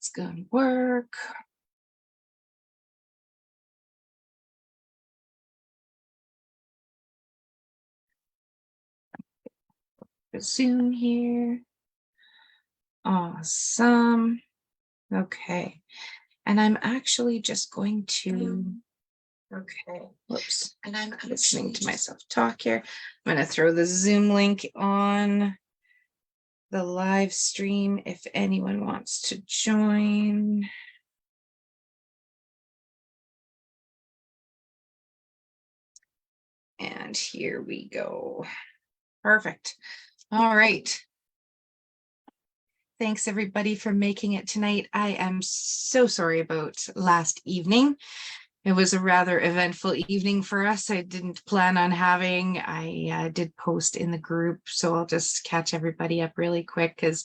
It's gonna work. Zoom here. Awesome. Okay. And I'm actually just going to, okay, whoops. And I'm listening to myself talk here. I'm going to throw the Zoom link on the live stream if anyone wants to join. And here we go. Perfect. All right. Thanks everybody for making it tonight. I am so sorry about last evening. It was a rather eventful evening for us. I didn't plan on having, I did post in the group, so I'll just catch everybody up really quick because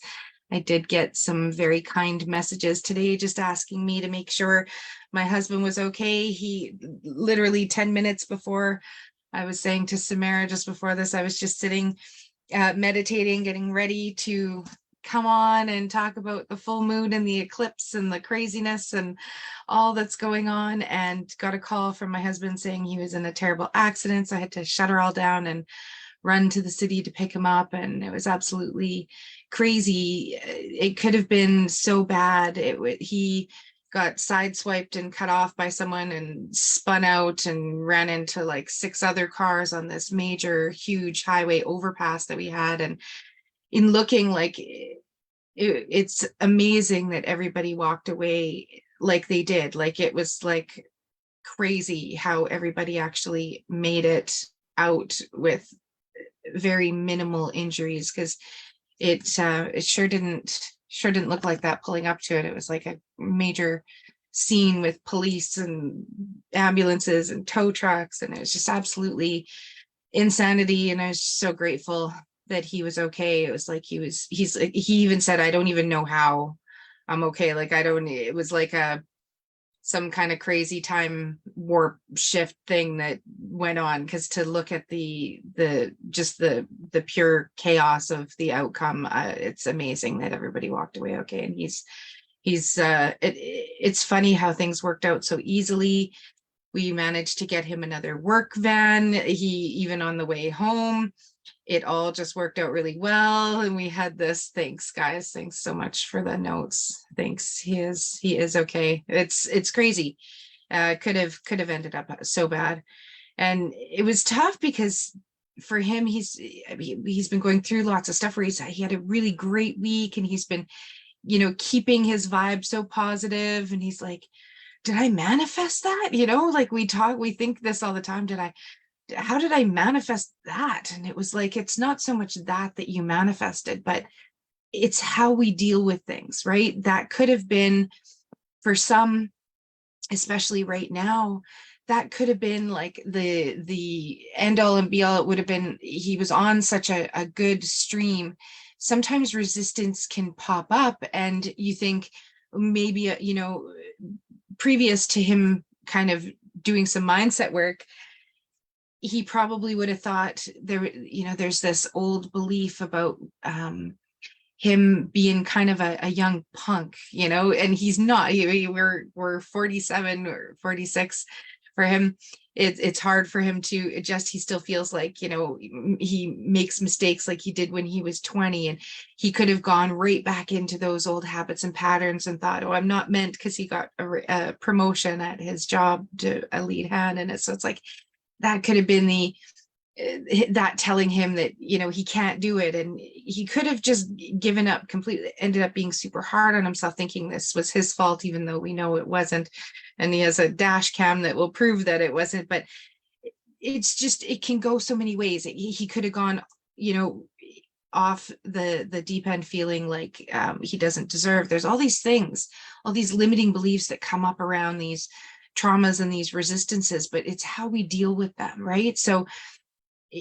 I did get some very kind messages today just asking me to make sure my husband was okay. He literally 10 minutes before I was saying to Samara just before this, I was just sitting meditating, getting ready to come on and talk about the full moon and the eclipse and the craziness and all that's going on, and got a call from my husband saying he was in a terrible accident. So I had to shut her all down and run to the city to pick him up, and it was absolutely crazy. It could have been so bad. He got sideswiped and cut off by someone and spun out and ran into like 6 other cars on this major huge highway overpass that we had. And in looking, like it's amazing that everybody walked away like they did. Like it was like crazy how everybody actually made it out with very minimal injuries, because it sure didn't look like that pulling up to it. It was like a major scene with police and ambulances and tow trucks, and it was just absolutely insanity. And I was so grateful that he was okay. It was like he even said, I don't even know how I'm okay. Like it was like some kind of crazy time warp shift thing that went on, because to look at the pure chaos of the outcome, it's amazing that everybody walked away okay. And it's funny how things worked out so easily. We managed to get him another work van. Even on the way home, it all just worked out really well. And we had this, thanks guys, thanks so much for the notes. Thanks. He is okay. It's crazy. Could have ended up so bad. And it was tough because for him, he's been going through lots of stuff where he had a really great week, and he's been, keeping his vibe so positive. And he's like, did I manifest that? Like we think this all the time. How did I manifest that? And it was like, it's not so much that you manifested, but it's how we deal with things, right? That could have been, for some, especially right now, that could have been like the end all and be all. It would have been, he was on such a good stream. Sometimes resistance can pop up, and you think maybe, previous to him kind of doing some mindset work, he probably would have thought there's this old belief about him being kind of a young punk, and he's not. We're 47 or 46 for him. It's hard for him to adjust. He still feels like, he makes mistakes like he did when he was 20, and he could have gone right back into those old habits and patterns and thought, oh, I'm not meant, because he got a promotion at his job to a lead hand. And so it's like, that could have been that telling him that, he can't do it. And he could have just given up completely, ended up being super hard on himself, thinking this was his fault, even though we know it wasn't. And he has a dash cam that will prove that it wasn't. But it's just, it can go so many ways. He could have gone, off the deep end, feeling like he doesn't deserve. There's all these things, all these limiting beliefs that come up around these traumas and these resistances, but it's how we deal with them, right? So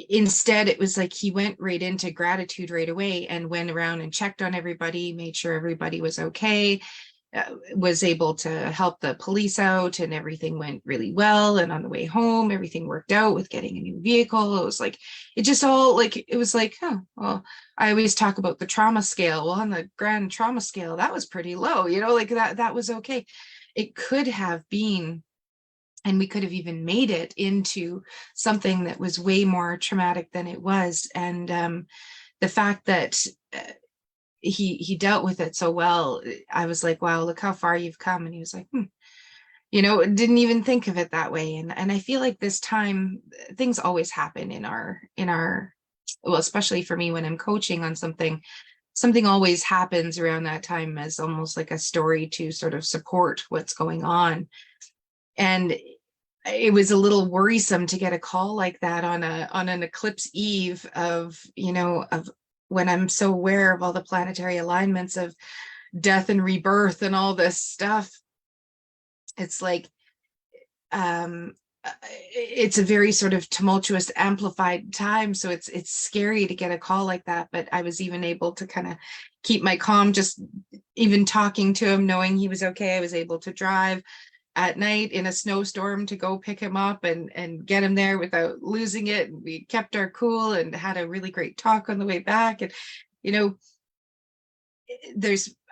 instead, it was like he went right into gratitude right away, and went around and checked on everybody, made sure everybody was okay. was able to help the police out, and everything went really well. And on the way home, everything worked out with getting a new vehicle. It was like, it just all like, it was like, oh, well, I always talk about the trauma scale. Well, on the grand trauma scale, that was pretty low, like that was okay. It could have been, and we could have even made it into something that was way more traumatic than it was. And the fact that he dealt with it so well, I was like, wow, look how far you've come. And he was like, didn't even think of it that way. And I feel like this time, things always happen in our well, especially for me when I'm coaching on something always happens around that time as almost like a story to sort of support what's going on. And it was a little worrisome to get a call like that on an eclipse eve of when I'm so aware of all the planetary alignments of death and rebirth and all this stuff. It's like it's a very sort of tumultuous, amplified time. So it's scary to get a call like that. But I was even able to kind of keep my calm, just even talking to him, knowing he was okay. I was able to drive at night in a snowstorm to go pick him up and get him there without losing it. And we kept our cool and had a really great talk on the way back. And,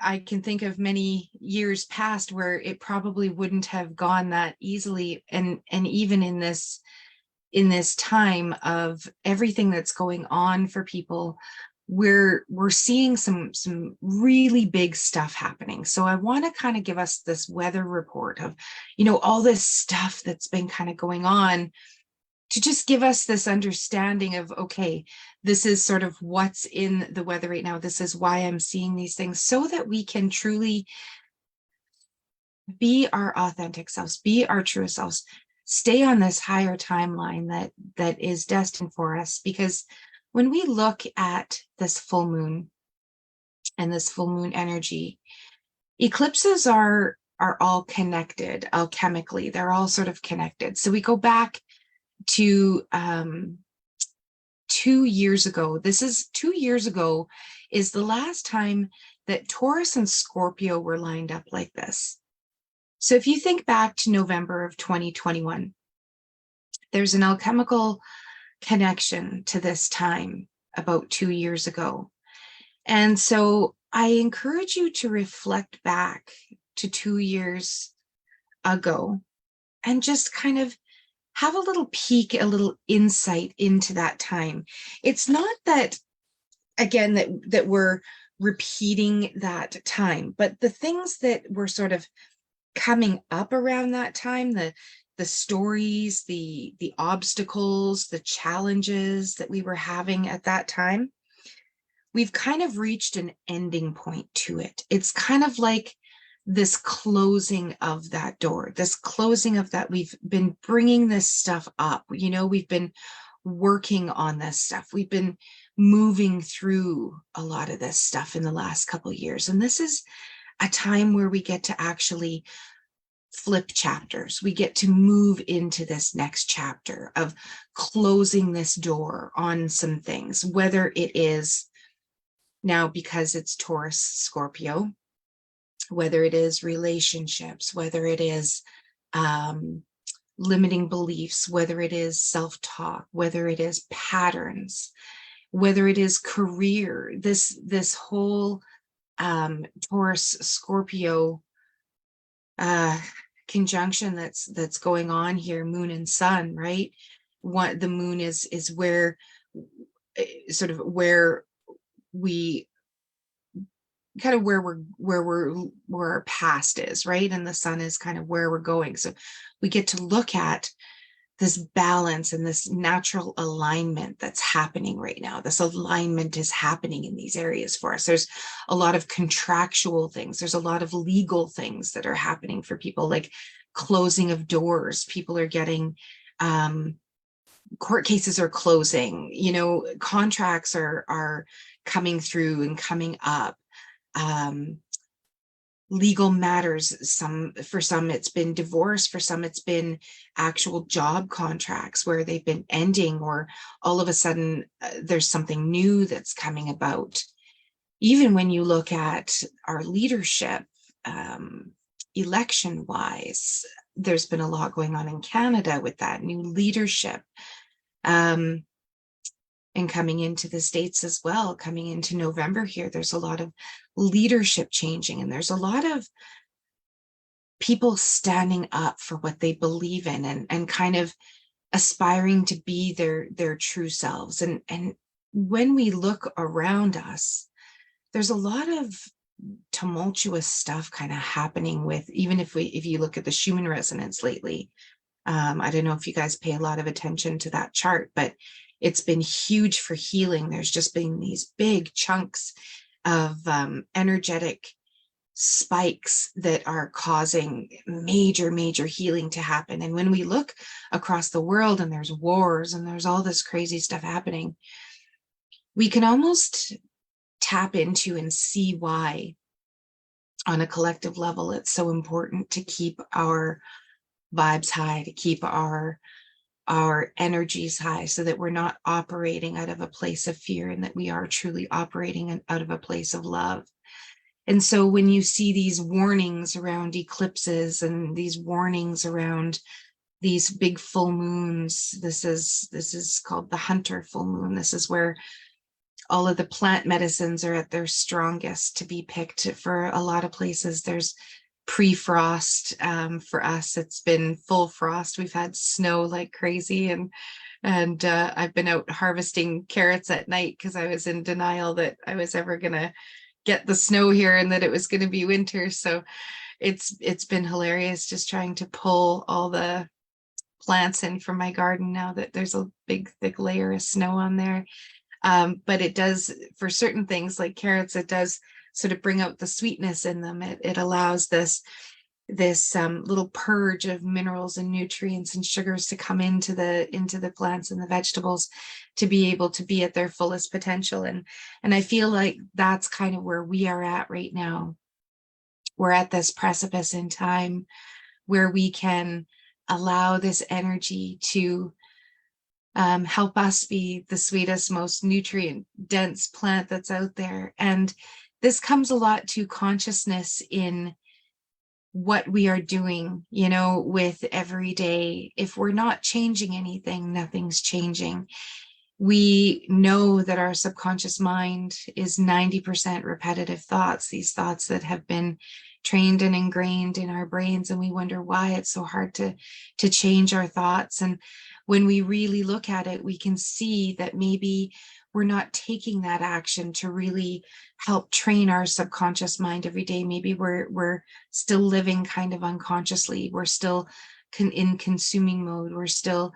I can think of many years past where it probably wouldn't have gone that easily. And even in this time of everything that's going on for people, we're seeing some really big stuff happening. So I want to kind of give us this weather report of, all this stuff that's been kind of going on, to just give us this understanding of, okay, this is sort of what's in the weather right now. This is why I'm seeing these things, so that we can truly be our authentic selves, be our truest selves, stay on this higher timeline that is destined for us. Because when we look at this full moon and this full moon energy, eclipses are all connected alchemically. They're all sort of connected. So we go back to 2 years ago. This is 2 years ago is the last time that Taurus and Scorpio were lined up like this. So if you think back to November of 2021, there's an alchemical connection to this time about 2 years ago. And so I encourage you to reflect back to 2 years ago and just kind of have a little peek, a little insight into that time. It's not that, again, that we're repeating that time, but the things that were sort of coming up around that time, the stories, the obstacles, the challenges that we were having at that time, we've kind of reached an ending point to it. It's kind of like this closing of that door, this closing of that. We've been bringing this stuff up. We've been working on this stuff. We've been moving through a lot of this stuff in the last couple of years. And this is a time where we get to actually flip chapters. We get to move into this next chapter of closing this door on some things, whether it is now because it's Taurus, Scorpio, whether it is relationships, whether it is limiting beliefs, whether it is self-talk, whether it is patterns, whether it is career, this whole Taurus Scorpio conjunction that's going on here, moon and sun, right? What the moon is where sort of where we kind of where our past is, right? And the sun is kind of where we're going. So we get to look at this balance and this natural alignment that's happening right now. This alignment is happening in these areas for us. There's a lot of contractual things. There's a lot of legal things that are happening for people, like closing of doors. People are getting court cases are closing, contracts are coming through and coming up. Legal matters, for some it's been divorce, for some it's been actual job contracts where they've been ending, or all of a sudden there's something new that's coming about. Even when you look at our leadership, election wise, there's been a lot going on in Canada with that new leadership. And coming into the States as well, coming into November here, there's a lot of leadership changing, and there's a lot of people standing up for what they believe in, and kind of aspiring to be their true selves. And when we look around us, there's a lot of tumultuous stuff kind of happening with, even if you look at the Schumann resonance lately. I don't know if you guys pay a lot of attention to that chart, but it's been huge for healing. There's just been these big chunks of energetic spikes that are causing major healing to happen. And when we look across the world and there's wars and there's all this crazy stuff happening, we can almost tap into and see why, on a collective level, it's so important to keep our vibes high, to keep our energies high, so that we're not operating out of a place of fear, and that we are truly operating out of a place of love. And so when you see these warnings around eclipses and these warnings around these big full moons, this is called the Hunter full moon. This is where all of the plant medicines are at their strongest to be picked. For a lot of places, there's pre-frost. For us, it's been full frost. We've had snow like crazy, and I've been out harvesting carrots at night because I was in denial that I was ever gonna get the snow here and that it was going to be winter. So it's been hilarious just trying to pull all the plants in from my garden now that there's a big thick layer of snow on there. But it does, for certain things like carrots, it does sort of bring out the sweetness in them. It allows this little purge of minerals and nutrients and sugars to come into the plants and the vegetables to be able to be at their fullest potential. And I feel like that's kind of where we are at right now. We're at this precipice in time where we can allow this energy to help us be the sweetest, most nutrient dense plant that's out there. And this comes a lot to consciousness in what we are doing, with every day. If we're not changing anything, nothing's changing. We know that our subconscious mind is 90% repetitive thoughts, these thoughts that have been trained and ingrained in our brains, and we wonder why it's so hard to change our thoughts. And when we really look at it, we can see that maybe we're not taking that action to really help train our subconscious mind every day. Maybe we're still living kind of unconsciously. We're still in consuming mode. We're still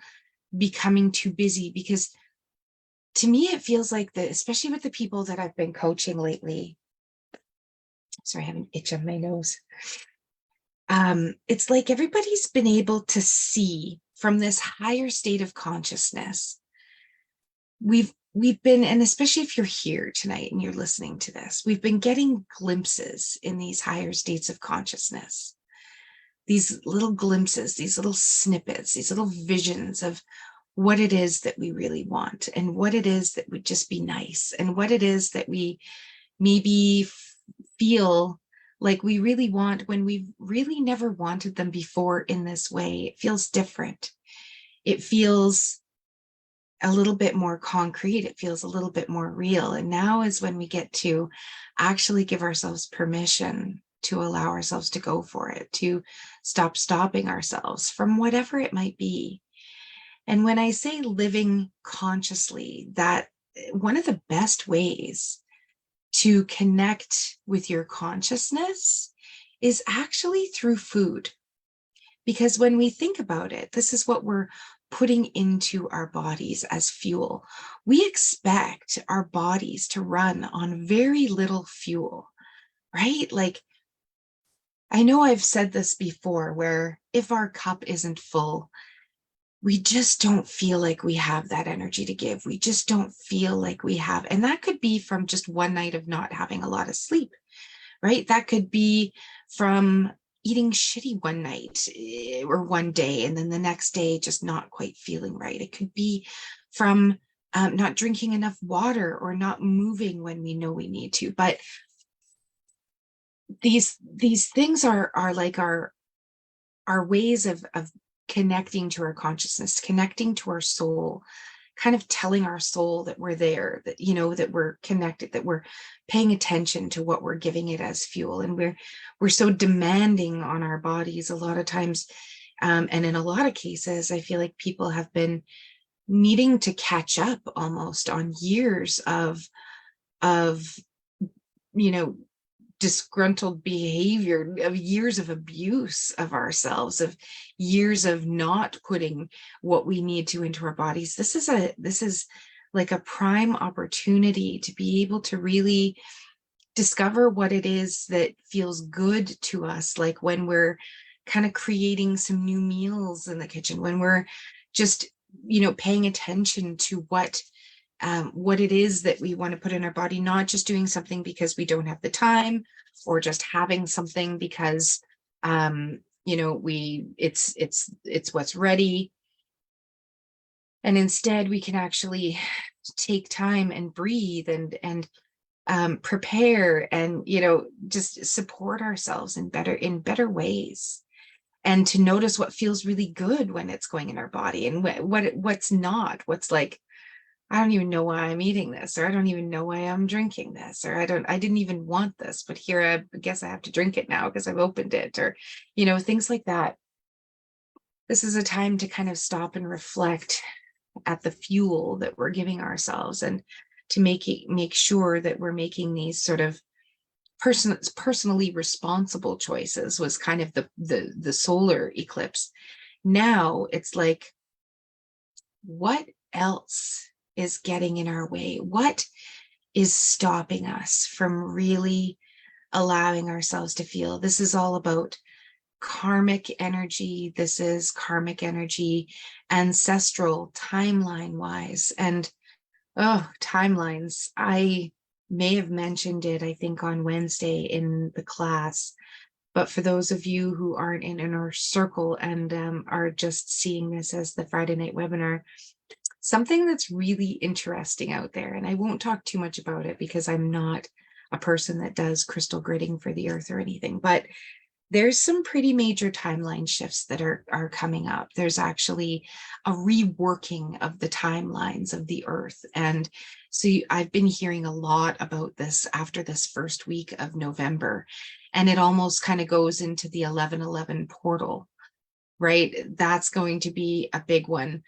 becoming too busy. Because to me, it feels like that, especially with the people that I've been coaching lately. Sorry, I have an itch on my nose. It's like everybody's been able to see from this higher state of consciousness. We've been, and especially if you're here tonight and you're listening to this, we've been getting glimpses in these higher states of consciousness. These little glimpses, these little snippets, these little visions of what it is that we really want, and what it is that would just be nice, and what it is that we maybe feel like we really want when we've really never wanted them before in this way. It feels different. It feels a little bit more concrete. It feels a little bit more real. And now is when we get to actually give ourselves permission to allow ourselves to go for it, to stop stopping ourselves from whatever it might be. And when I say living consciously, that one of the best ways to connect with your consciousness is actually through food. Because when we think about it, this is what we're putting into our bodies as fuel. We expect our bodies to run on very little fuel, right? Like, I know I've said this before, where if our cup isn't full, we just don't feel like we have that energy to give. We just don't feel like we have. And that could be from just one night of not having a lot of sleep, right? That could be from eating shitty one night or one day, and then the next day just not quite feeling right. It could be from not drinking enough water or not moving when we know we need to. But these things are like our ways of connecting to our consciousness, connecting to our soul, kind of telling our soul that we're there, that, you know, that we're connected, that we're paying attention to what we're giving it as fuel. And we're so demanding on our bodies a lot of times. And in a lot of cases, I feel like people have been needing to catch up almost on years of, you know, disgruntled behavior, of years of abuse of ourselves, of years of not putting what we need to into our bodies. This is like a prime opportunity to be able to really discover what it is that feels good to us, like when we're kind of creating some new meals in the kitchen, when we're just, you know, paying attention to what it is that we want to put in our body, not just doing something because we don't have the time, or just having something because, you know, it's what's ready. And instead we can actually take time and breathe and prepare and, you know, just support ourselves in better ways, and to notice what feels really good when it's going in our body, and what's not, what's like, I don't even know why I'm eating this, or I don't even know why I'm drinking this, or I didn't even want this, but here, I guess I have to drink it now because I've opened it, or, you know, things like that. This is a time to kind of stop and reflect at the fuel that we're giving ourselves, and to make sure that we're making these sort of personally responsible choices. Was kind of the solar eclipse. Now it's like, what else is getting in our way? What is stopping us from really allowing ourselves to feel? This is all about karmic energy. This is karmic energy, ancestral, timeline wise. And oh, timelines. I may have mentioned it, I think, on Wednesday in the class. But for those of you who aren't in our circle and are just seeing this as the Friday night webinar, something that's really interesting out there, and I won't talk too much about it because I'm not a person that does crystal gridding for the earth or anything, but there's some pretty major timeline shifts that are coming up. There's actually a reworking of the timelines of the earth. And so I've been hearing a lot about this after this first week of November, and it almost kind of goes into the 1111 portal, right? That's going to be a big one,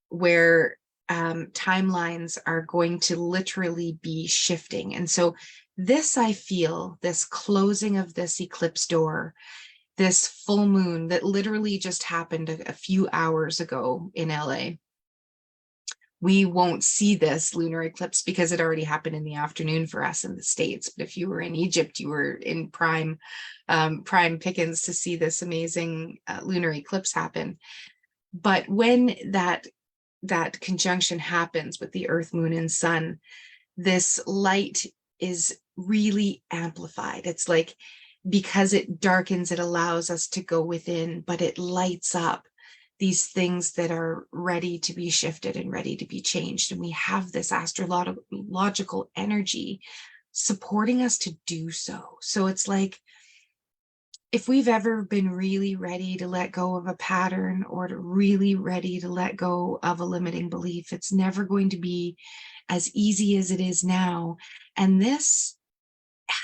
where timelines are going to literally be shifting. And so this, I feel, this closing of this eclipse door, this full moon that literally just happened a few hours ago in LA. We won't see this lunar eclipse because it already happened in the afternoon for us in the States. But if you were in Egypt, you were in prime pickings to see this amazing lunar eclipse happen. But when that conjunction happens with the earth, moon, and sun, this light is really amplified. It's like, because it darkens, it allows us to go within, but it lights up these things that are ready to be shifted and ready to be changed. And we have this astrological energy supporting us to do so. So it's like, if we've ever been really ready to let go of a pattern, or to really ready to let go of a limiting belief, it's never going to be as easy as it is now. And this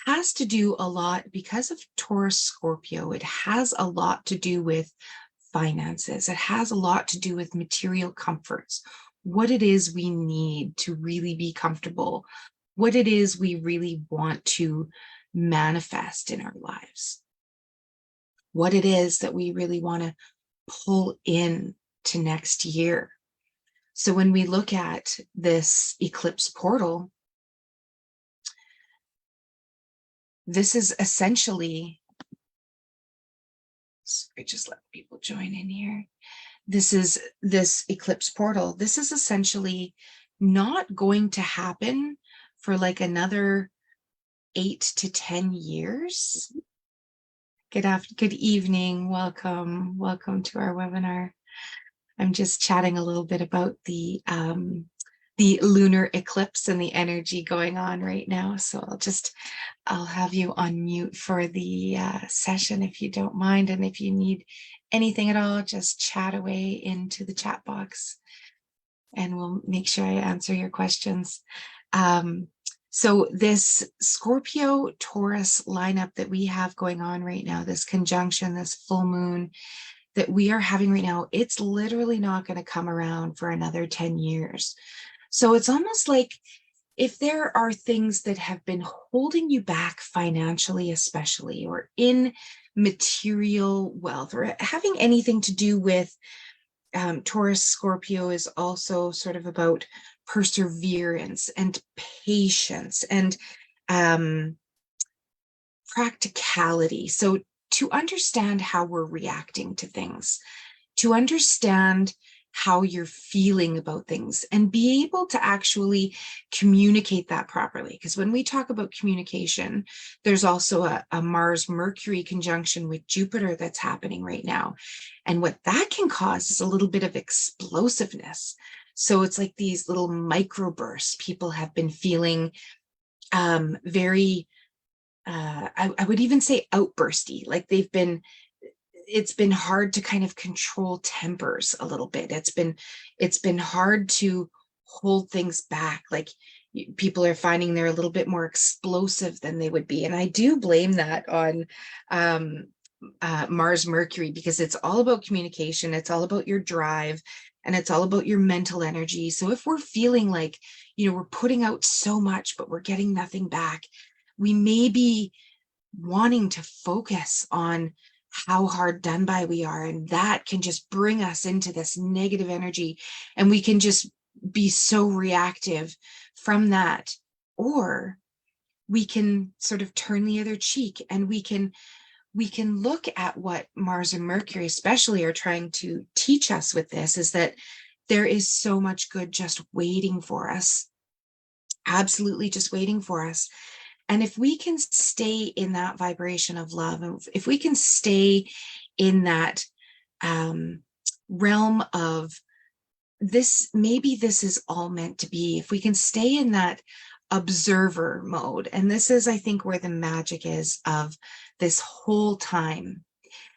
has to do a lot because of Taurus Scorpio. It has a lot to do with finances. It has a lot to do with material comforts, what it is we need to really be comfortable, what it is we really want to manifest in our lives, what it is that we really want to pull in to next year. So when we look at this eclipse portal, this is essentially, sorry, just let people join in here. This eclipse portal. This is essentially not going to happen for like another 8 to 10 years. Good evening. Welcome to our webinar. I'm just chatting a little bit about the the lunar eclipse and the energy going on right now. So I'll have you on mute for the session if you don't mind. And if you need anything at all, just chat away into the chat box and we'll make sure I answer your questions. So this Scorpio Taurus lineup that we have going on right now, this conjunction, this full moon that we are having right now, it's literally not going to come around for another 10 years. So it's almost like if there are things that have been holding you back financially, especially, or in material wealth, or having anything to do with Taurus Scorpio is also sort of about perseverance and patience and practicality. So to understand how we're reacting to things, to understand how you're feeling about things and be able to actually communicate that properly. Because when we talk about communication, there's also a Mars-Mercury conjunction with Jupiter that's happening right now. And what that can cause is a little bit of explosiveness. So it's like these little microbursts. People have been feeling very, I would even say outbursty, like it's been hard to kind of control tempers a little bit. It's been hard to hold things back. Like people are finding they're a little bit more explosive than they would be. And I do blame that on Mars Mercury, because it's all about communication. It's all about your drive and it's all about your mental energy. So if we're feeling like, we're putting out so much, but we're getting nothing back, we may be wanting to focus on how hard done by we are, and that can just bring us into this negative energy, and we can just be so reactive from that. Or we can sort of turn the other cheek, and we can look at what Mars and Mercury especially are trying to teach us with this, is that there is so much good just waiting for us, absolutely just waiting for us. And if we can stay in that vibration of love, and if we can stay in that realm of this, maybe this is all meant to be, if we can stay in that observer mode, and this is, I think, where the magic is of this whole time.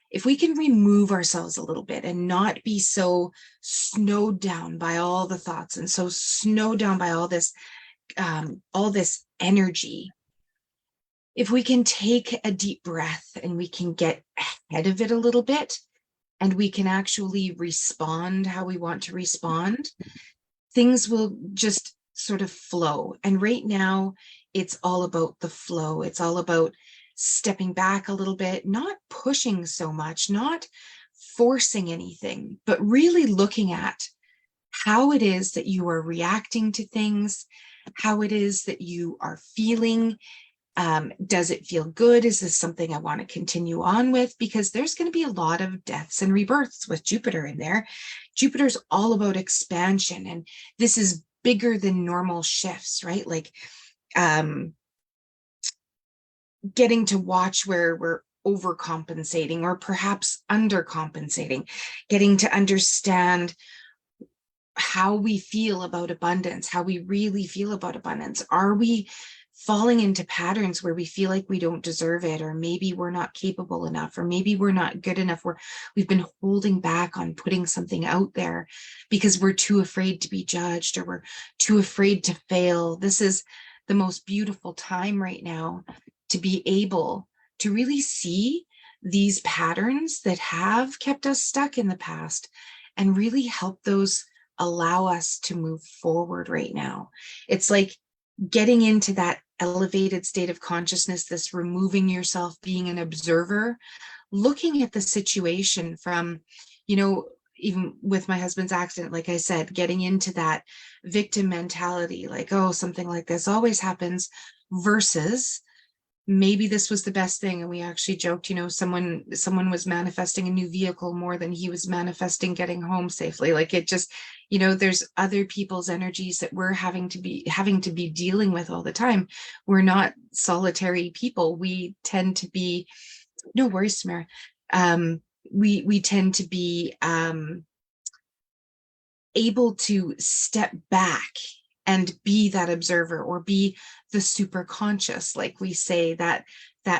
If we can remove ourselves a little bit and not be so snowed down by all the thoughts and so snowed down by all this energy, if we can take a deep breath and we can get ahead of it a little bit, and we can actually respond how we want to respond, things will just sort of flow. And right now, it's all about the flow. It's all about stepping back a little bit, not pushing so much, not forcing anything, but really looking at how it is that you are reacting to things, how it is that you are feeling. Does it feel good? Is this something I want to continue on with? Because there's going to be a lot of deaths and rebirths with Jupiter in there. Jupiter's all about expansion, and this is bigger than normal shifts, right? Like getting to watch where we're overcompensating or perhaps undercompensating, getting to understand how we feel about abundance, how we really feel about abundance. Are we falling into patterns where we feel like we don't deserve it, or maybe we're not capable enough, or maybe we're not good enough, we've been holding back on putting something out there because we're too afraid to be judged, or we're too afraid to fail? This is the most beautiful time right now to be able to really see these patterns that have kept us stuck in the past and really help those allow us to move forward right now. It's like getting into that elevated state of consciousness, this removing yourself, being an observer, looking at the situation from, even with my husband's accident, like I said, getting into that victim mentality, like, oh, something like this always happens, versus maybe this was the best thing. And we actually joked, someone was manifesting a new vehicle more than he was manifesting getting home safely. Like it just, there's other people's energies that we're having to be dealing with all the time. We're not solitary people. We tend to be, no worries, Samara. We tend to be able to step back and be that observer, or be the super conscious, like we say, that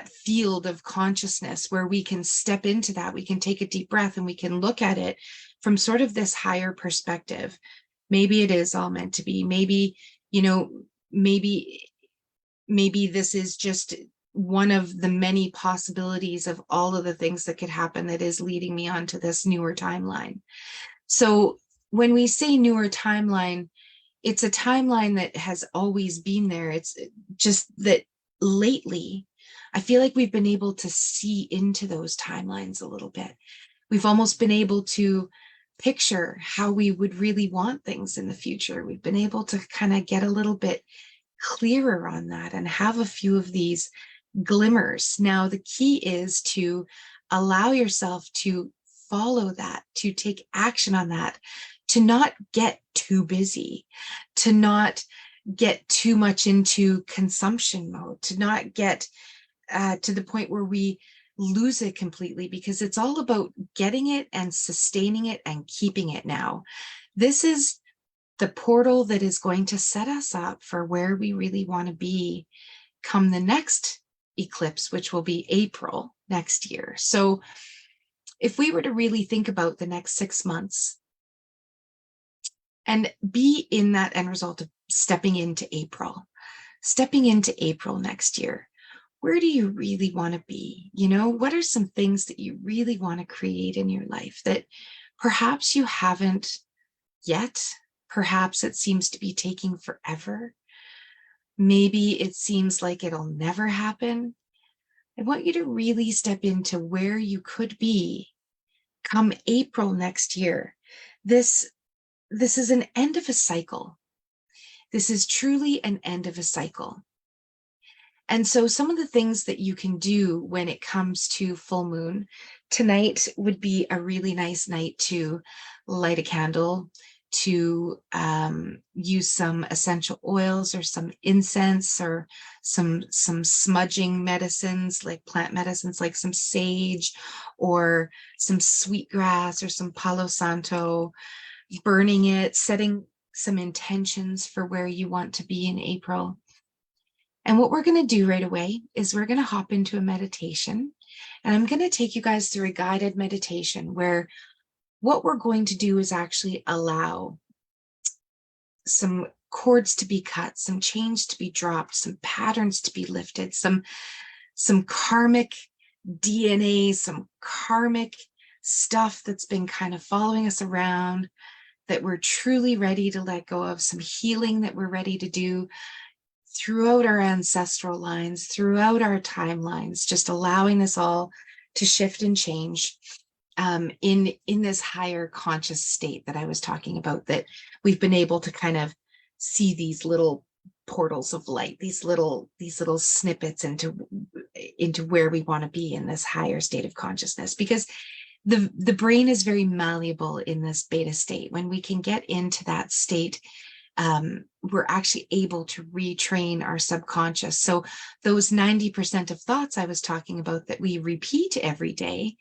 field of consciousness where we can step into that. We can take a deep breath and we can look at it from sort of this higher perspective. Maybe it is all meant to be. Maybe, you know, maybe this is just one of the many possibilities of all of the things that could happen that is leading me onto this newer timeline. So when we say newer timeline, it's a timeline that has always been there. It's just that lately, I feel like we've been able to see into those timelines a little bit. We've almost been able to picture how we would really want things in the future. We've been able to kind of get a little bit clearer on that and have a few of these glimmers. Now, the key is to allow yourself to follow that, to take action on that, to not get too busy, to not get too much into consumption mode, to not get to the point where we lose it completely, because it's all about getting it and sustaining it and keeping it now. This is the portal that is going to set us up for where we really want to be come the next eclipse, which will be April next year. So if we were to really think about the next 6 months and be in that end result of stepping into April next year, where do you really want to be? You know, what are some things that you really want to create in your life that perhaps you haven't yet? Perhaps it seems to be taking forever. Maybe it seems like it'll never happen. I want you to really step into where you could be come April next year. This is an end of a cycle. This is truly an end of a cycle. And so some of the things that you can do when it comes to full moon, tonight would be a really nice night to light a candle, to use some essential oils or some incense or some smudging medicines, like plant medicines, like some sage or some sweetgrass or some palo santo, burning it, setting some intentions for where you want to be in April. And what we're going to do right away is we're going to hop into a meditation, and I'm going to take you guys through a guided meditation where what we're going to do is actually allow some cords to be cut, some chains to be dropped, some patterns to be lifted, some karmic DNA, some karmic stuff that's been kind of following us around that we're truly ready to let go of, some healing that we're ready to do throughout our ancestral lines, throughout our timelines, just allowing this all to shift and change in this higher conscious state that I was talking about, that we've been able to kind of see these little portals of light, these little snippets into where we want to be in this higher state of consciousness. Because the brain is very malleable in this beta state. When we can get into that state, we're actually able to retrain our subconscious. So those 90% of thoughts I was talking about that we repeat every day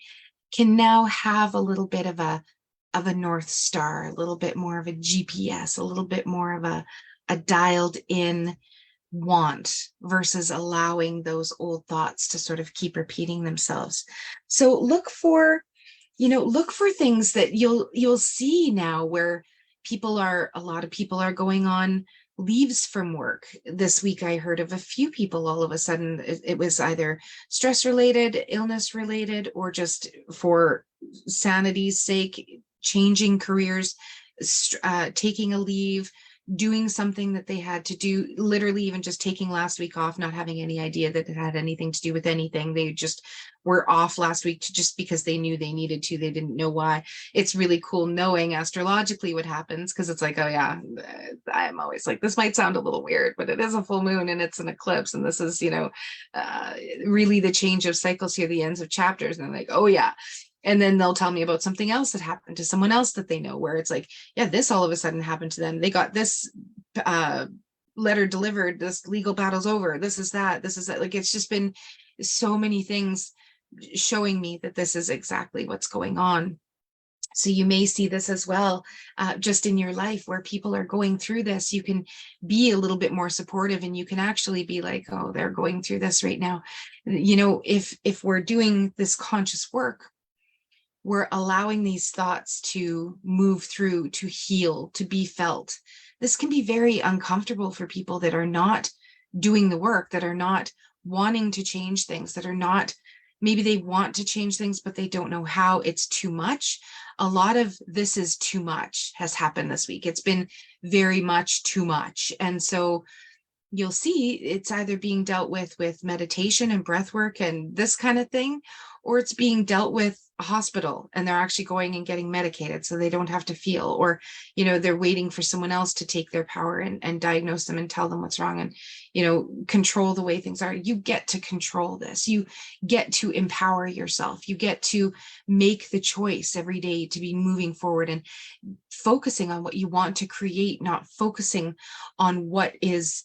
can now have a little bit of a North Star, a little bit more of a GPS, a little bit more of a dialed in want, versus allowing those old thoughts to sort of keep repeating themselves. So look for things that you'll see now where a lot of people are going on leaves from work. This week, I heard of a few people, all of a sudden, it was either stress related, illness related, or just for sanity's sake, changing careers, taking a leave, doing something that they had to do, literally even just taking last week off, not having any idea that it had anything to do with anything. They just were off last week just because they knew they needed to. They didn't know why. It's really cool knowing astrologically what happens, because it's like, oh yeah, I'm always like, this might sound a little weird, but it is a full moon and it's an eclipse. And this is, really the change of cycles here, the ends of chapters. And I'm like, oh yeah. And then they'll tell me about something else that happened to someone else that they know, where it's like, yeah, this all of a sudden happened to them. They got this letter delivered, this legal battle's over, this is that. Like, it's just been so many things showing me that this is exactly what's going on. So you may see this as well, just in your life where people are going through this. You can be a little bit more supportive, and you can actually be like, oh, they're going through this right now. You know, if we're doing this conscious work, we're allowing these thoughts to move through, to heal, to be felt. This can be very uncomfortable for people that are not doing the work, that are not wanting to change things, that are not, maybe they want to change things, but they don't know how. It's too much. A lot of this is too much has happened this week. It's been very much too much. And so you'll see it's either being dealt with meditation and breath work and this kind of thing, or it's being dealt with a hospital and they're actually going and getting medicated so they don't have to feel, or, you know, they're waiting for someone else to take their power and diagnose them and tell them what's wrong and, you know, control the way things are. You get to control this. You get to empower yourself. You get to make the choice every day to be moving forward and focusing on what you want to create, not focusing on what is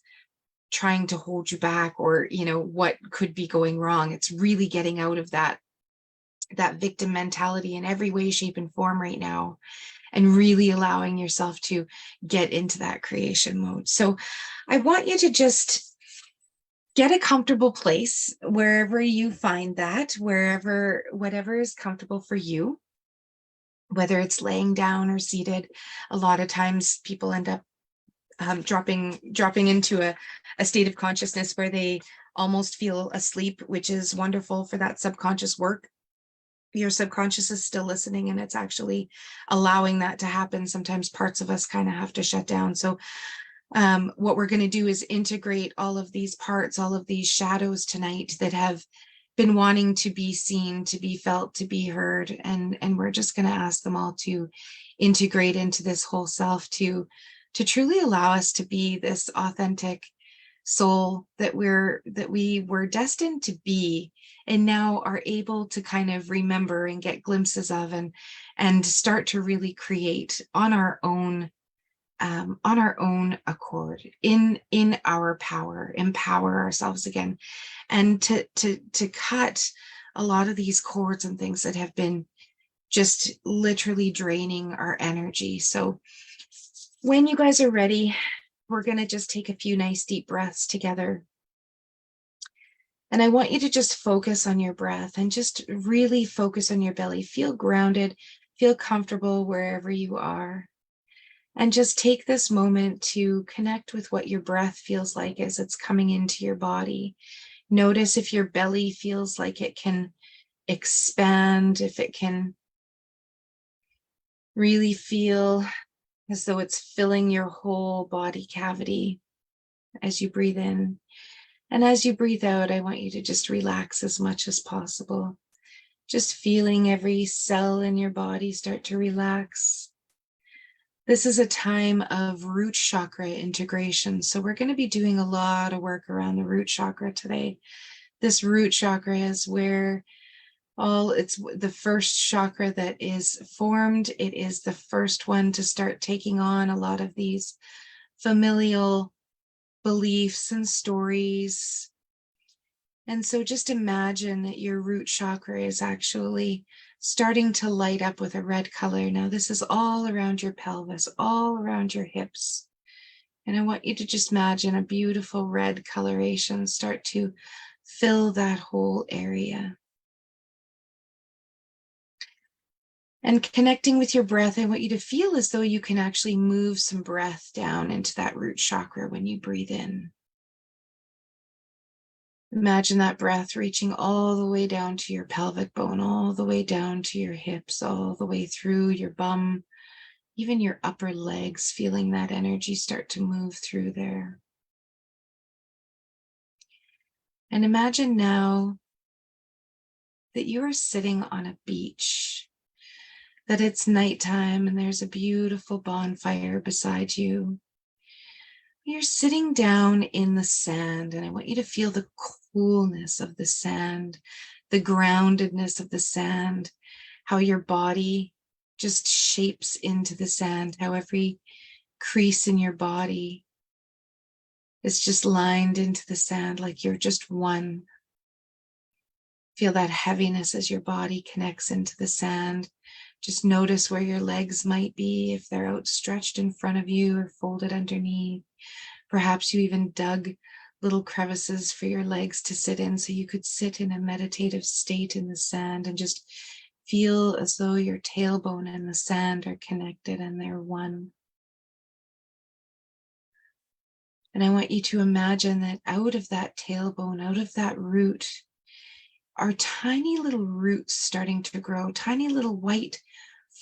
trying to hold you back, or, you know, what could be going wrong. It's really getting out of that victim mentality in every way, shape, and form right now, and really allowing yourself to get into that creation mode. So I want you to just get a comfortable place wherever you find that, whatever is comfortable for you, whether it's laying down or seated. A lot of times people end up dropping into a state of consciousness where they almost feel asleep, which is wonderful for that subconscious work. Your subconscious is still listening, and it's actually allowing that to happen. Sometimes parts of us kind of have to shut down. So what we're going to do is integrate all of these parts, all of these shadows tonight that have been wanting to be seen, to be felt, to be heard. And we're just going to ask them all to integrate into this whole self, to truly allow us to be this authentic soul that we were destined to be, and now are able to kind of remember and get glimpses of, and start to really create on our own accord, in our power, empower ourselves again, and to cut a lot of these cords and things that have been just literally draining our energy. So when you guys are ready, we're going to just take a few nice deep breaths together. And I want you to just focus on your breath and just really focus on your belly. Feel grounded, feel comfortable wherever you are. And just take this moment to connect with what your breath feels like as it's coming into your body. Notice if your belly feels like it can expand, if it can really feel as though it's filling your whole body cavity as you breathe in. And as you breathe out, I want you to just relax as much as possible. Just feeling every cell in your body start to relax. This is a time of root chakra integration. So we're going to be doing a lot of work around the root chakra today. This root chakra is where it's the first chakra that is formed. It is the first one to start taking on a lot of these familial beliefs and stories. And so just imagine that your root chakra is actually starting to light up with a red color. Now, this is all around your pelvis, all around your hips. And I want you to just imagine a beautiful red coloration start to fill that whole area. And connecting with your breath, I want you to feel as though you can actually move some breath down into that root chakra when you breathe in. Imagine that breath reaching all the way down to your pelvic bone, all the way down to your hips, all the way through your bum, even your upper legs, feeling that energy start to move through there. And imagine now that you are sitting on a beach, that it's nighttime and there's a beautiful bonfire beside you. You're sitting down in the sand, and I want you to feel the coolness of the sand, the groundedness of the sand, how your body just shapes into the sand, how every crease in your body is just lined into the sand like you're just one. Feel that heaviness as your body connects into the sand, Just notice where your legs might be, if they're outstretched in front of you or folded underneath. Perhaps you even dug little crevices for your legs to sit in so you could sit in a meditative state in the sand and just feel as though your tailbone and the sand are connected and they're one. And I want you to imagine that out of that tailbone, out of that root, are tiny little roots starting to grow. Tiny little white,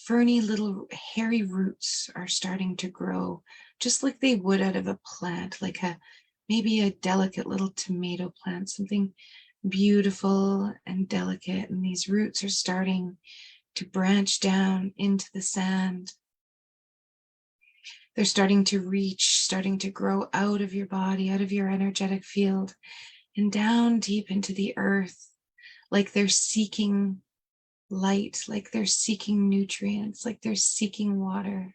ferny little hairy roots are starting to grow, just like they would out of a plant, like maybe a delicate little tomato plant, something beautiful and delicate. And these roots are starting to branch down into the sand. They're starting to reach, starting to grow out of your body, out of your energetic field, and down deep into the earth, like they're seeking light, like they're seeking nutrients, like they're seeking water.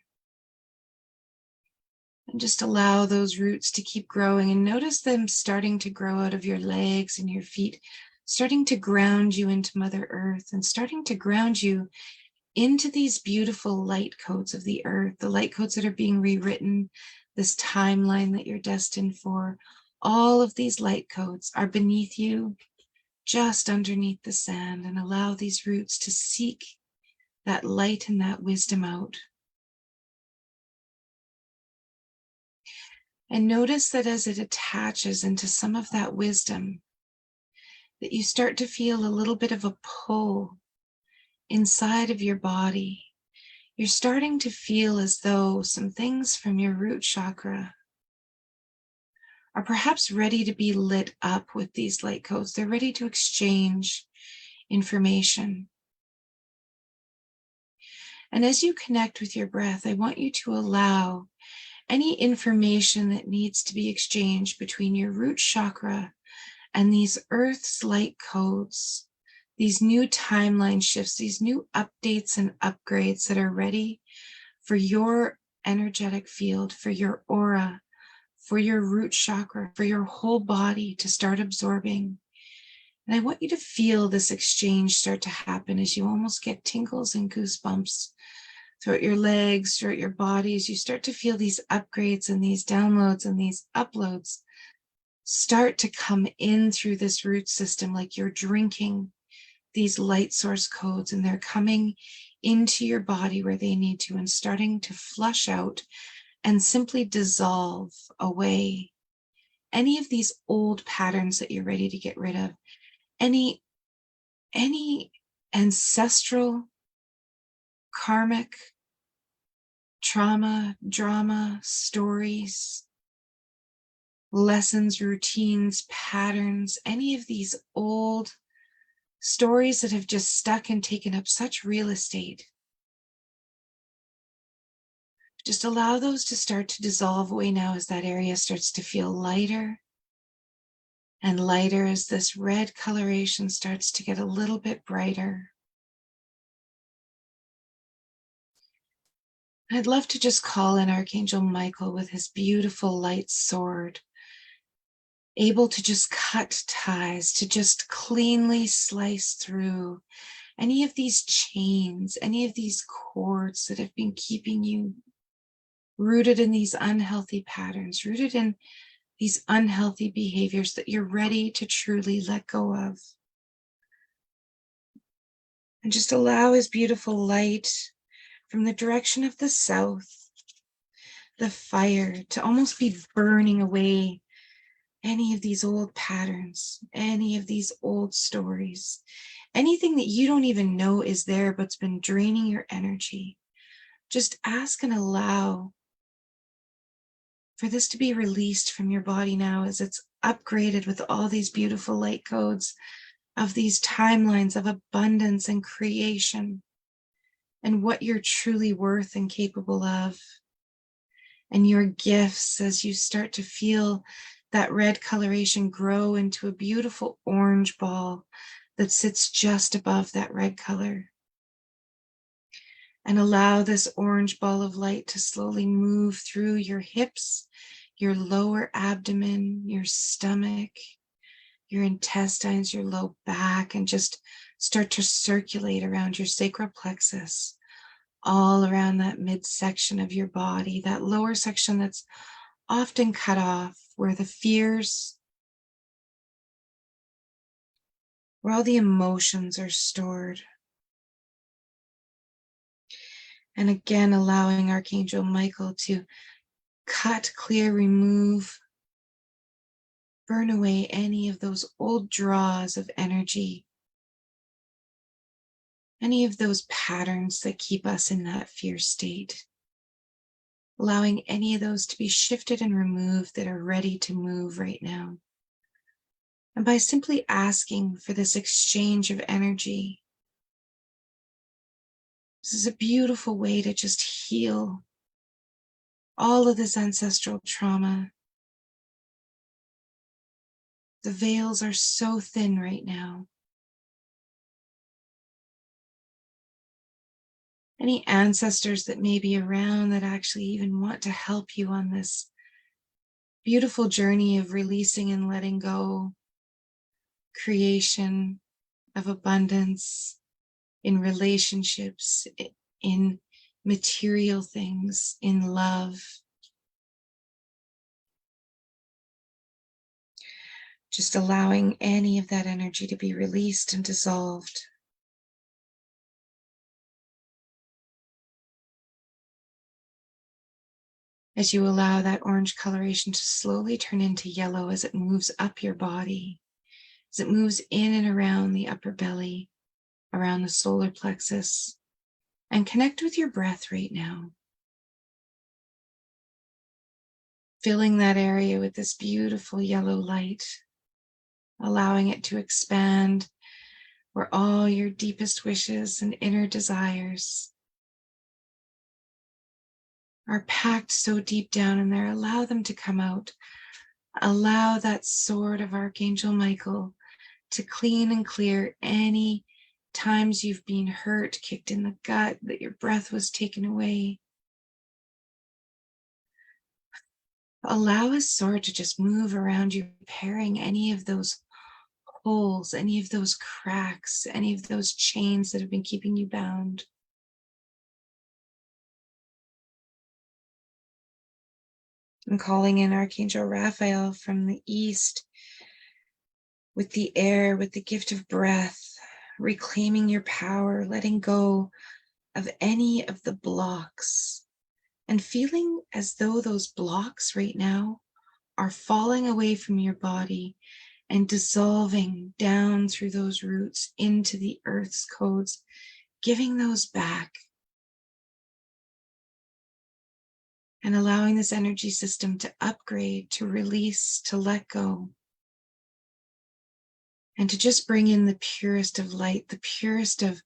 And just allow those roots to keep growing, and notice them starting to grow out of your legs and your feet, starting to ground you into Mother Earth and starting to ground you into these beautiful light codes of the earth, the light codes that are being rewritten, this timeline that you're destined for. All of these light codes are beneath you, just underneath the sand, and allow these roots to seek that light and that wisdom out. And notice that as it attaches into some of that wisdom, that you start to feel a little bit of a pull inside of your body. You're starting to feel as though some things from your root chakra are perhaps ready to be lit up with these light codes. They're ready to exchange information. And as you connect with your breath, I want you to allow any information that needs to be exchanged between your root chakra and these Earth's light codes, these new timeline shifts, these new updates and upgrades that are ready for your energetic field, for your aura, for your root chakra, for your whole body to start absorbing. And I want you to feel this exchange start to happen as you almost get tingles and goosebumps throughout your legs, throughout your bodies. You start to feel these upgrades and these downloads and these uploads start to come in through this root system, like you're drinking these light source codes, and they're coming into your body where they need to and starting to flush out and simply dissolve away any of these old patterns that you're ready to get rid of, any ancestral, karmic, trauma, drama, stories, lessons, routines, patterns, any of these old stories that have just stuck and taken up such real estate. Just allow those to start to dissolve away now as that area starts to feel lighter and lighter, as this red coloration starts to get a little bit brighter. I'd love to just call in Archangel Michael with his beautiful light sword, able to just cut ties, to just cleanly slice through any of these chains, any of these cords that have been keeping you rooted in these unhealthy patterns, rooted in these unhealthy behaviors that you're ready to truly let go of. And just allow his beautiful light from the direction of the south, the fire, to almost be burning away any of these old patterns, any of these old stories, anything that you don't even know is there but's been draining your energy. Just ask and allow for this to be released from your body now as it's upgraded with all these beautiful light codes of these timelines of abundance and creation and what you're truly worth and capable of. And your gifts, as you start to feel that red coloration grow into a beautiful orange ball that sits just above that red color. And allow this orange ball of light to slowly move through your hips, your lower abdomen, your stomach, your intestines, your low back, and just start to circulate around your sacral plexus, all around that midsection of your body, that lower section that's often cut off, where the fears, where all the emotions are stored. And again, allowing Archangel Michael to cut, clear, remove, burn away any of those old draws of energy, any of those patterns that keep us in that fear state. Allowing any of those to be shifted and removed that are ready to move right now. And by simply asking for this exchange of energy, this is a beautiful way to just heal all of this ancestral trauma. The veils are so thin right now. Any ancestors that may be around that actually even want to help you on this beautiful journey of releasing and letting go, creation of abundance in relationships, in material things, in love. Just allowing any of that energy to be released and dissolved. As you allow that orange coloration to slowly turn into yellow as it moves up your body, as it moves in and around the upper belly, around the solar plexus, and connect with your breath right now. Filling that area with this beautiful yellow light, allowing it to expand where all your deepest wishes and inner desires are packed so deep down in there. Allow them to come out. Allow that sword of Archangel Michael to clean and clear any times you've been hurt, kicked in the gut, that your breath was taken away. Allow his sword to just move around you, repairing any of those holes, any of those cracks, any of those chains that have been keeping you bound. I'm calling in Archangel Raphael from the east with the air, with the gift of breath, reclaiming your power, letting go of any of the blocks, and feeling as though those blocks right now are falling away from your body and dissolving down through those roots into the earth's codes, giving those back and allowing this energy system to upgrade, to release, to let go, and to just bring in the purest of light, the purest of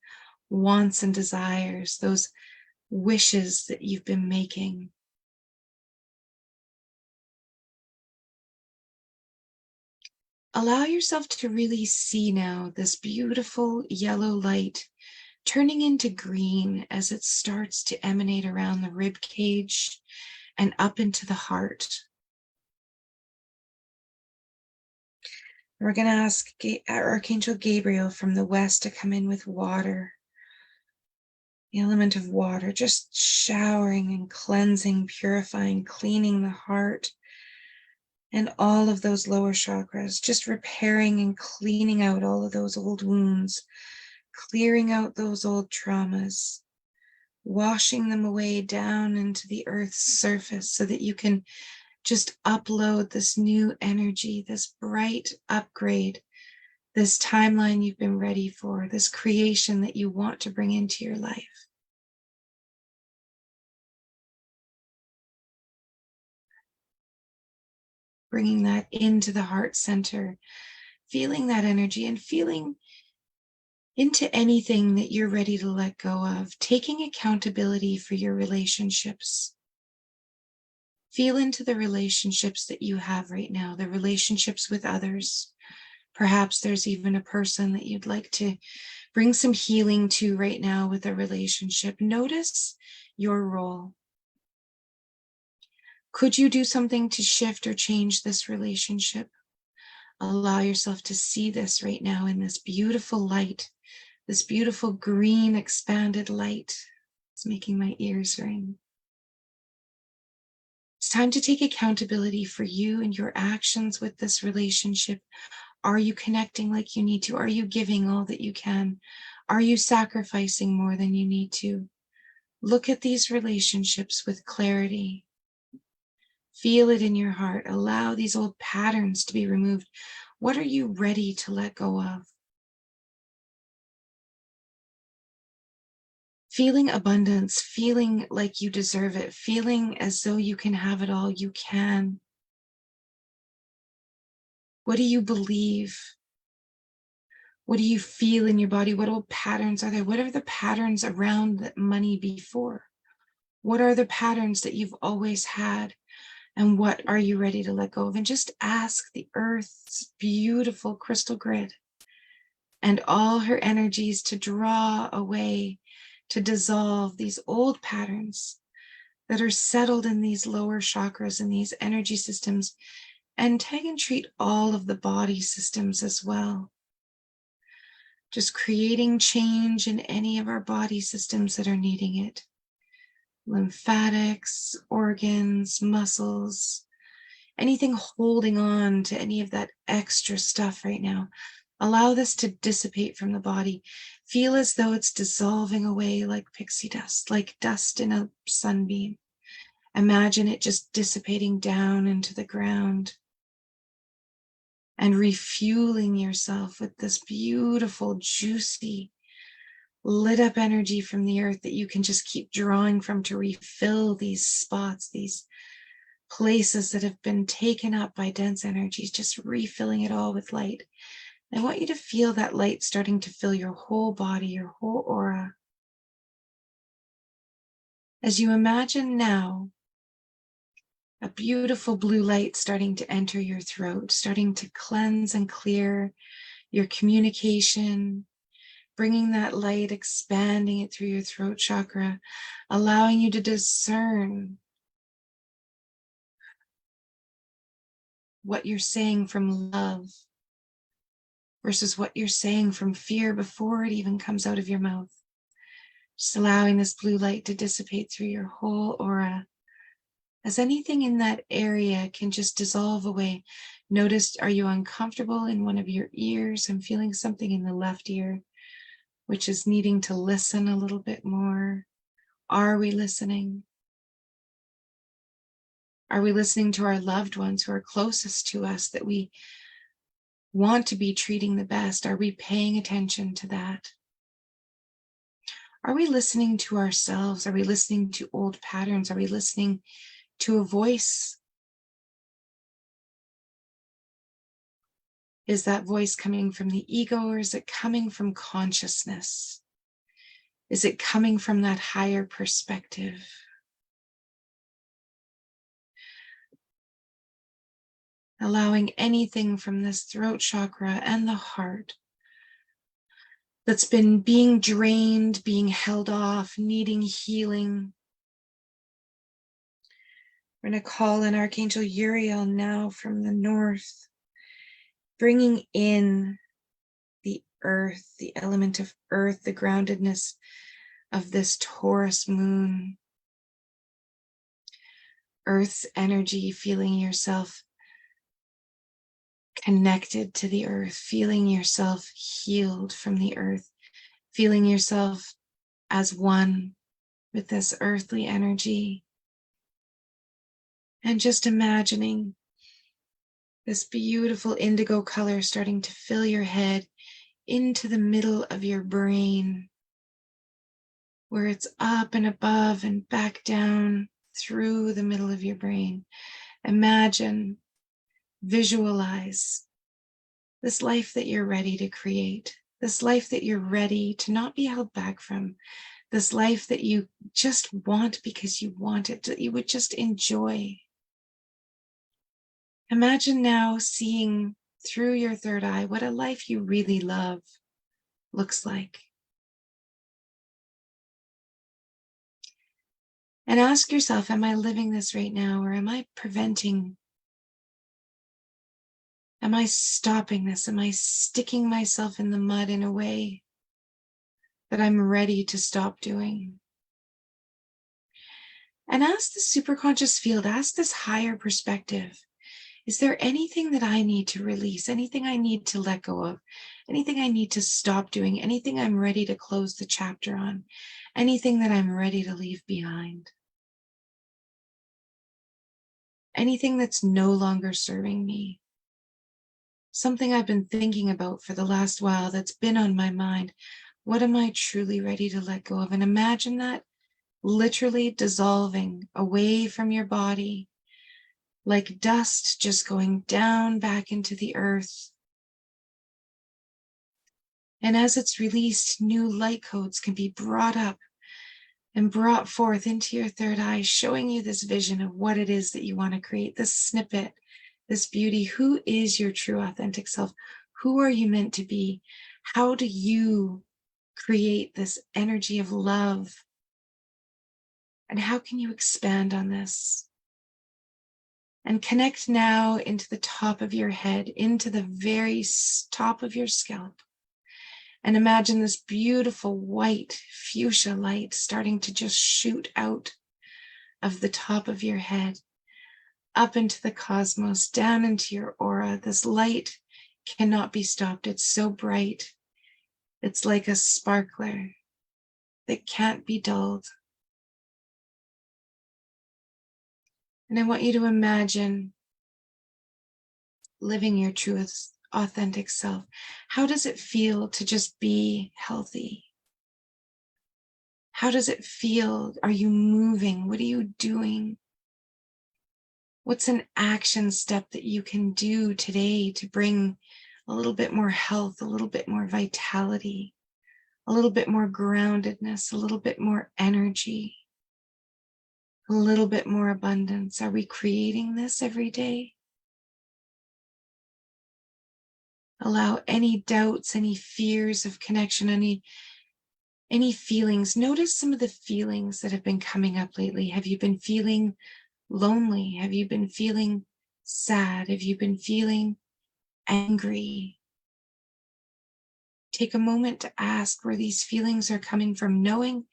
wants and desires, those wishes that you've been making. Allow yourself to really see now this beautiful yellow light turning into green as it starts to emanate around the rib cage and up into the heart. We're going to ask Archangel Gabriel from the west to come in with water, the element of water, just showering and cleansing, purifying, cleaning the heart and all of those lower chakras, just repairing and cleaning out all of those old wounds, clearing out those old traumas, washing them away down into the earth's surface so that you can just upload this new energy, this bright upgrade, this timeline you've been ready for, this creation that you want to bring into your life. Bringing that into the heart center, feeling that energy and feeling into anything that you're ready to let go of, taking accountability for your relationships. Feel into the relationships that you have right now, the relationships with others. Perhaps there's even a person that you'd like to bring some healing to right now with a relationship. Notice your role. Could you do something to shift or change this relationship? Allow yourself to see this right now in this beautiful light, this beautiful green expanded light. It's making my ears ring. It's time to take accountability for you and your actions with this relationship. Are you connecting like you need to? Are you giving all that you can? Are you sacrificing more than you need to? Look at these relationships with clarity. Feel it in your heart. Allow these old patterns to be removed. What are you ready to let go of? Feeling abundance, feeling like you deserve it, feeling as though you can have it all, you can. What do you believe? What do you feel in your body? What old patterns are there? What are the patterns around that money before? What are the patterns that you've always had? And what are you ready to let go of? And just ask the earth's beautiful crystal grid and all her energies to draw away, to dissolve these old patterns that are settled in these lower chakras and these energy systems, and tag and treat all of the body systems as well. Just creating change in any of our body systems that are needing it. Lymphatics, organs, muscles, anything holding on to any of that extra stuff right now. Allow this to dissipate from the body. Feel as though it's dissolving away like pixie dust, like dust in a sunbeam. Imagine it just dissipating down into the ground and refueling yourself with this beautiful, juicy, lit up energy from the earth that you can just keep drawing from to refill these spots, these places that have been taken up by dense energies, just refilling it all with light. I want you to feel that light starting to fill your whole body, your whole aura. As you imagine now, a beautiful blue light starting to enter your throat, starting to cleanse and clear your communication, bringing that light, expanding it through your throat chakra, allowing you to discern what you're saying from love versus what you're saying from fear before it even comes out of your mouth. Just allowing this blue light to dissipate through your whole aura. As anything in that area can just dissolve away. Notice, are you uncomfortable in one of your ears? I'm feeling something in the left ear, which is needing to listen a little bit more. Are we listening? Are we listening to our loved ones who are closest to us that we want to be treating the best? Are we paying attention to that? Are we listening to ourselves? Are we listening to old patterns? Are we listening to a voice? Is that voice coming from the ego, or is it coming from consciousness? Is it coming from that higher perspective? Allowing anything from this throat chakra and the heart that's been being drained, being held off, needing healing. We're going to call in Archangel Uriel now from the north, bringing in the earth, the element of earth, the groundedness of this Taurus moon. Earth's energy, feeling yourself connected to the earth, feeling yourself healed from the earth, feeling yourself as one with this earthly energy. And just imagining this beautiful indigo color starting to fill your head into the middle of your brain, where it's up and above and back down through the middle of your brain. Imagine, visualize this life that you're ready to create, this life that you're ready to not be held back from, this life that you just want because you want it, that you would just enjoy. Imagine now seeing through your third eye what a life you really love looks like. And ask yourself, am I living this right now, or am I preventing? Am I stopping this? Am I sticking myself in the mud in a way that I'm ready to stop doing? And ask the superconscious field, ask this higher perspective, is there anything that I need to release, anything I need to let go of, anything I need to stop doing, anything I'm ready to close the chapter on, anything that I'm ready to leave behind, anything that's no longer serving me, something I've been thinking about for the last while that's been on my mind. What am I truly ready to let go of? And imagine that literally dissolving away from your body, like dust just going down back into the earth. And as it's released, new light codes can be brought up and brought forth into your third eye, showing you this vision of what it is that you want to create, this snippet, this beauty. Who is your true authentic self? Who are you meant to be? How do you create this energy of love? And how can you expand on this? And connect now into the top of your head, into the very top of your scalp. And imagine this beautiful white fuchsia light starting to just shoot out of the top of your head, up into the cosmos, down into your aura. This light cannot be stopped. It's so bright. It's like a sparkler that can't be dulled. And I want you to imagine living your truest, authentic self. How does it feel to just be healthy? How does it feel? Are you moving? What are you doing? What's an action step that you can do today to bring a little bit more health, a little bit more vitality, a little bit more groundedness, a little bit more energy, a little bit more abundance? Are we creating this every day? Allow any doubts, any fears of connection, any feelings. Notice some of the feelings that have been coming up lately. Have you been feeling lonely? Have you been feeling sad? Have you been feeling angry? Take a moment to ask where these feelings are coming from, knowing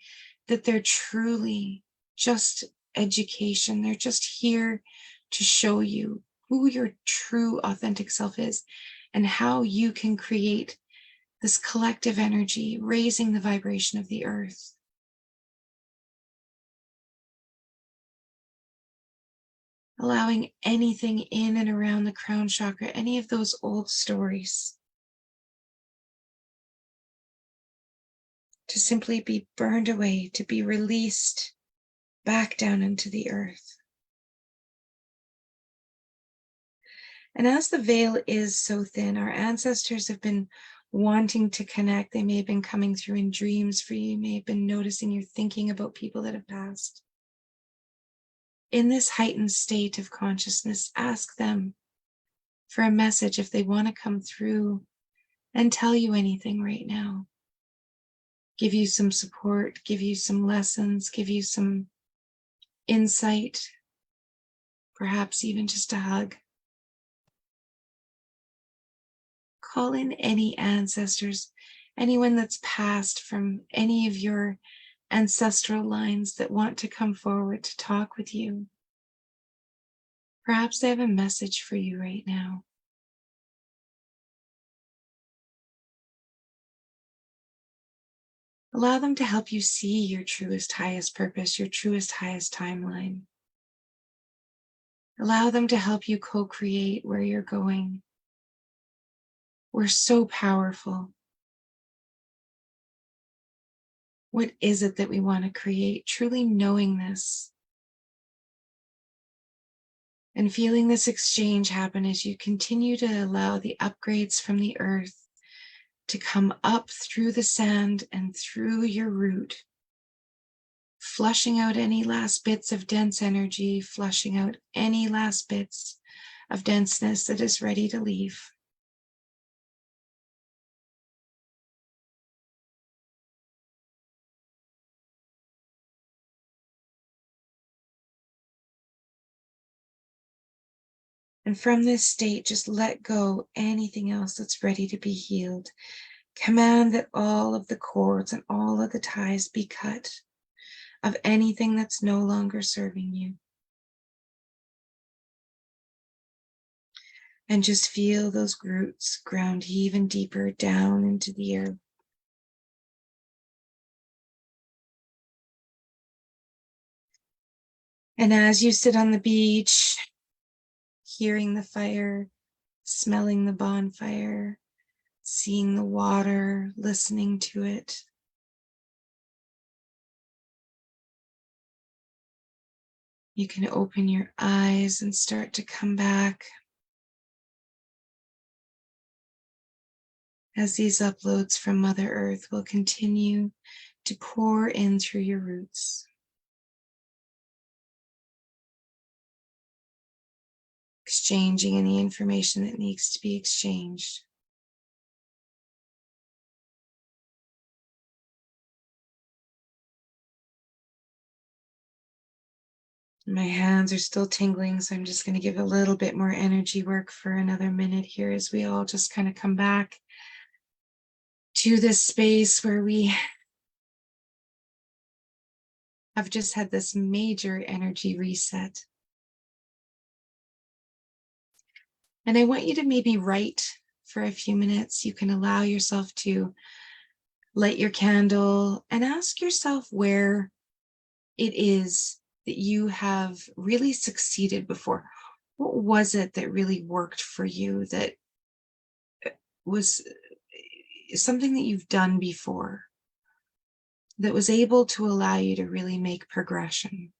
that they're truly just education. They're just here to show you who your true authentic self is and how you can create this collective energy, raising the vibration of the earth. Allowing anything in and around the crown chakra, any of those old stories, to simply be burned away, to be released back down into the earth. And as the veil is so thin, our ancestors have been wanting to connect. They may have been coming through in dreams for you. You may have been noticing you're thinking about people that have passed. In this heightened state of consciousness, ask them for a message if they want to come through and tell you anything right now. Give you some support, give you some lessons, give you some insight, perhaps even just a hug. Call in any ancestors, anyone that's passed from any of your ancestral lines that want to come forward to talk with you. Perhaps they have a message for you right now. Allow them to help you see your truest, highest purpose, your truest, highest timeline. Allow them to help you co-create where you're going. We're so powerful. What is it that we want to create? Truly knowing this and feeling this exchange happen as you continue to allow the upgrades from the earth to come up through the sand and through your root, flushing out any last bits of dense energy, flushing out any last bits of denseness that is ready to leave. And from this state, just let go anything else that's ready to be healed. Command that all of the cords and all of the ties be cut of anything that's no longer serving you. And just feel those roots ground even deeper down into the earth. And as you sit on the beach, hearing the fire, smelling the bonfire, seeing the water, listening to it, you can open your eyes and start to come back as these uploads from Mother Earth will continue to pour in through your roots, exchanging any information that needs to be exchanged. My hands are still tingling, so I'm just going to give a little bit more energy work for another minute here as we all just kind of come back to this space where we have just had this major energy reset. And I want you to maybe write for a few minutes. You can allow yourself to light your candle and ask yourself where it is that you have really succeeded before. What was it that really worked for you, that was something that you've done before that was able to allow you to really make progression?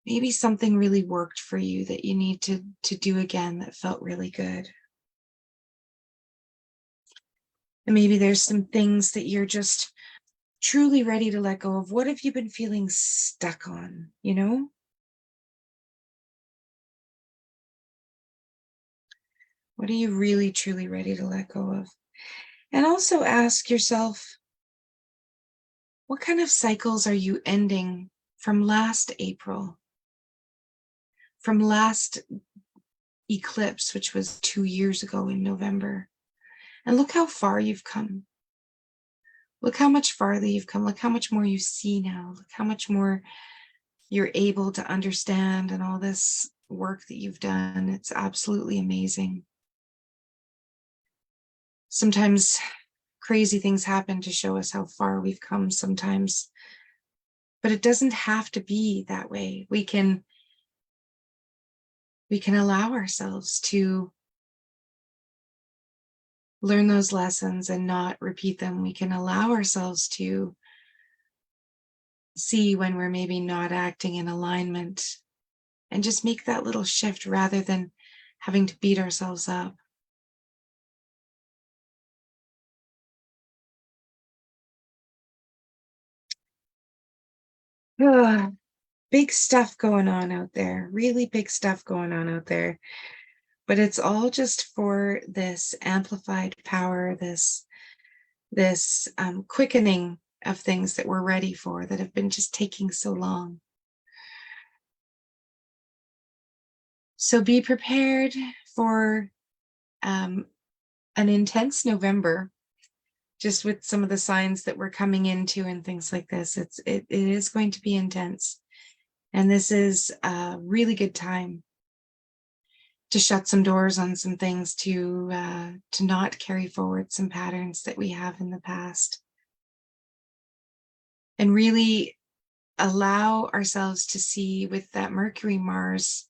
Maybe something really worked for you that you need to do again that felt really good. And maybe there's some things that you're just truly ready to let go of. What have you been feeling stuck on, you know? What are you really, truly ready to let go of? And also ask yourself, what kind of cycles are you ending from last April, from last eclipse, which was 2 years ago in November? And look how far you've come. Look how much farther you've come. Look how much more you see now. Look how much more you're able to understand, and all this work that you've done. It's absolutely amazing. Sometimes crazy things happen to show us how far we've come sometimes, but it doesn't have to be that way. We can allow ourselves to learn those lessons and not repeat them. We can allow ourselves to see when we're maybe not acting in alignment and just make that little shift rather than having to beat ourselves up. Ugh, big stuff going on out there, really big stuff going on out there. But it's all just for this amplified power, this quickening of things that we're ready for, that have been just taking so long. So be prepared for an intense November, just with some of the signs that we're coming into and things like this. It is going to be intense. And this is a really good time to shut some doors on some things, to not carry forward some patterns that we have in the past, and really allow ourselves to see, with that Mercury Mars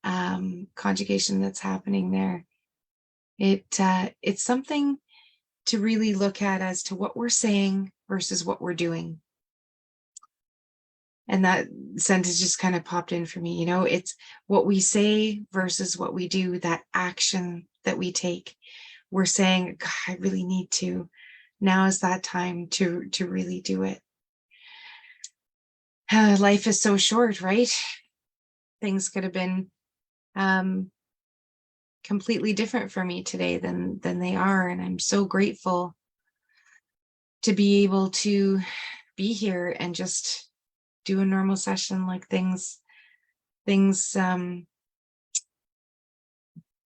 conjugation that's happening there, it's something to really look at as to what we're saying versus what we're doing. And that sentence just kind of popped in for me. You know, it's what we say versus what we do, that action that we take. We're saying, God, I really need to. Now is that time to really do it. Life is so short, right? Things could have been completely different for me today than they are. And I'm so grateful to be able to be here and just do a normal session, like things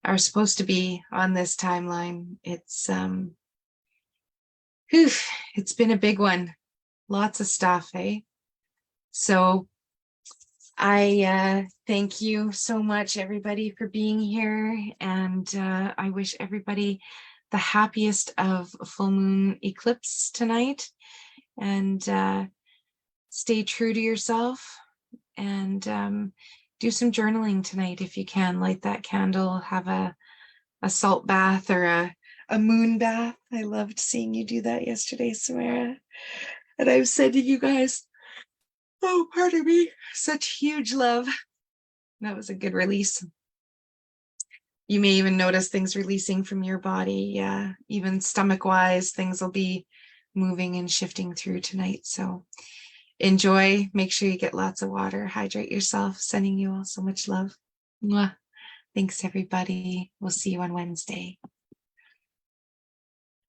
are supposed to be on this timeline. It's been a big one. lots of stuff, eh? So I thank you so much, everybody, for being here. And I wish everybody the happiest of full moon eclipse tonight. And stay true to yourself, and do some journaling tonight if you can. Light that candle, have a salt bath or a moon bath. I loved seeing you do that yesterday, Samara. And I'm sending you guys, oh, pardon me, such huge love. That was a good release. You may even notice things releasing from your body. Yeah, even stomach wise, things will be moving and shifting through tonight. So enjoy. Make sure you get lots of water. Hydrate yourself. Sending you all so much love. Mwah. Thanks, everybody. We'll see you on Wednesday.